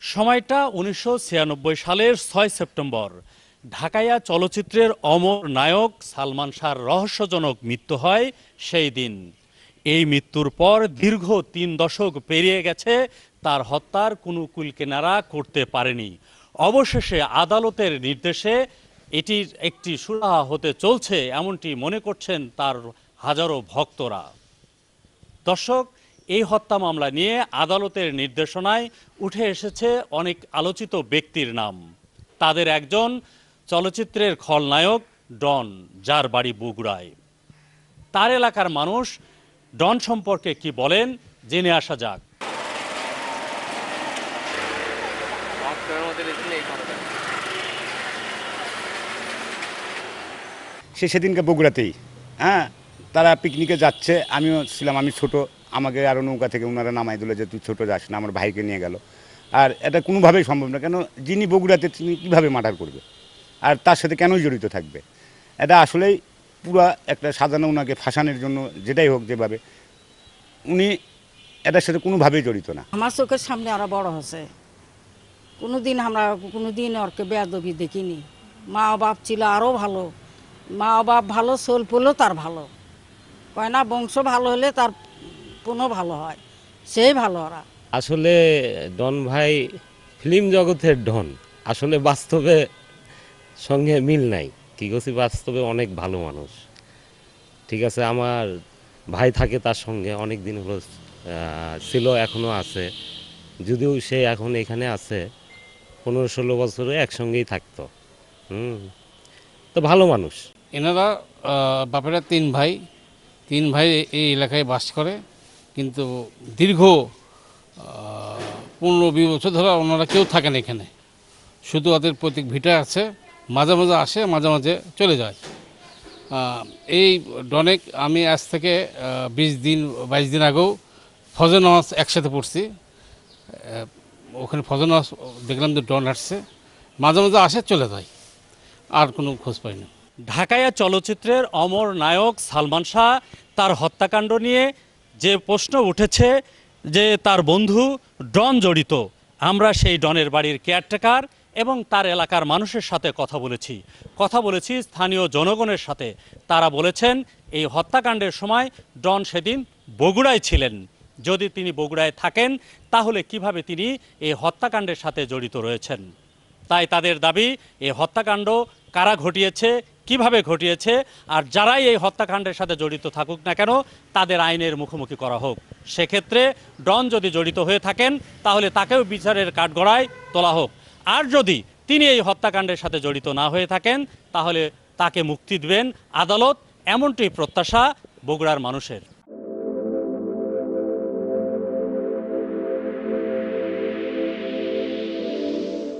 সময়টা ১৯৯৬ সালের ৬ সেপ্টেম্বর। ঢাকাইয়া চলচ্চিত্রের অমর নায়ক সালমান শাহর রহস্যজনক মৃত্যু হয় সেই দিন। এই মৃত্যুর পর দীর্ঘ ৩ দশক পেরিয়ে গেছে, তার হত্যার কোনো কুলকিনারা করতে পারেনি। অবশেষে আদালতের নির্দেশে এটির একটি সুরাহা হতে চলছে, এমনটি মনে করছেন তার হাজারো ভক্তরা। দর্শক, এই হত্যা মামলা নিয়ে আদালতের নির্দেশনায় উঠে এসেছে অনেক আলোচিত ব্যক্তির নাম। তাদের একজন চলচ্চিত্রের খলনায়ক ডন, যার বাড়ি বগুড়ায়। তার এলাকার মানুষ ডন সম্পর্কে কি বলেন জেনে আসা যাক। সেদিনকে বগুড়াতেই তারা পিকনিকে যাচ্ছে, আমিও ছিলাম, আমি ছোট, আমাকে আরও নৌকা থেকে ওনারা নামাই দিল যে তুই ছোটো যাস না, আমার ভাইকে নিয়ে গেল। আর এটা কোনোভাবেই সম্ভব না, কেন যিনি বগুড়াতে তিনি কীভাবে মার্ডার করবে আর তার সাথে কেনই জড়িত থাকবে? এটা আসলেই পুরা একটা সাজানো, ওনাকে ফাঁসানোর জন্য যেটাই হোক যেভাবে, উনি এটার সাথে কোনোভাবেই জড়িত না। আমার চোখের সামনে আরো বড় হচ্ছে, কোনোদিন আমরা কোনোদিন ওরকে বেয়াদবি দেখিনি। মা বাপ ছিল আরও ভালো, মা বাপ ভালো, সোল পোলও তার ভালো, কয় না বংশ ভালো হলে তার পুনঃ ভালো হয়, সেই ভালো। ওরা আসলে ডন ভাই ফিল্ম জগতের ডন, আসলে বাস্তবে সঙ্গে মিল নাই। কি করছি, বাস্তবে অনেক ভালো মানুষ, ঠিক আছে। আমার ভাই থাকে তার সঙ্গে অনেক দিন হলো, ছিল, এখনও আছে, যদিও সে এখন এখানে আছে, 15-16 বছরে একসঙ্গেই থাকতো। তো ভালো মানুষ। এনারা বাপেরা তিন ভাই এই এলাকায় বাস করে, কিন্তু দীর্ঘ 15-20 বছর ধরে ওনারা কেউ থাকেন এখানে, শুধু ওদের প্রতীক ভিটা আছে, মাঝে মাঝে আসে, মাঝে মাঝে চলে যায়। এই ডনেক আমি আজ থেকে 22 দিন আগেও ফজর নামাজ একসাথে পড়ছি, ওখানে ফজর নামাজ দেখলাম যে ডন আসছে, মাঝে মাঝে আসে চলে যায়, আর কোনো খোঁজ পাই না। ঢাকাইয়া চলচ্চিত্রের অমর নায়ক সালমান শাহ, তার হত্যাকাণ্ড নিয়ে যে প্রশ্ন উঠেছে যে তার বন্ধু ডন জড়িত, আমরা সেই ডনের বাড়ির কেয়ারটেকার এবং তার এলাকার মানুষের সাথে কথা বলেছি স্থানীয় জনগণের সাথে। তারা বলেছেন এই হত্যাকাণ্ডের সময় ডন সেদিন বগুড়ায় ছিলেন। যদি তিনি বগুড়ায় থাকেন তাহলে কিভাবে তিনি এই হত্যাকাণ্ডের সাথে জড়িত রয়েছেন। তাই তাদের দাবি, এই হত্যাকাণ্ড কারা ঘটিয়েছে, কিভাবে ঘটিয়েছে, আর যারাই এই হত্যাকাণ্ডের সাথে জড়িত থাকুক না কেন তাদের আইনের মুখোমুখি করা হোক। সেক্ষেত্রে ডন যদি জড়িত হয়ে থাকেন তাহলে তাকেও বিচারের কাঠগড়ায় তোলা হোক, আর যদি তিনি এই হত্যাকাণ্ডের সাথে জড়িত না হয়ে থাকেন তাহলে তাকে মুক্তি দেবেন আদালত, এমনটি প্রত্যাশা বগুড়ার মানুষের।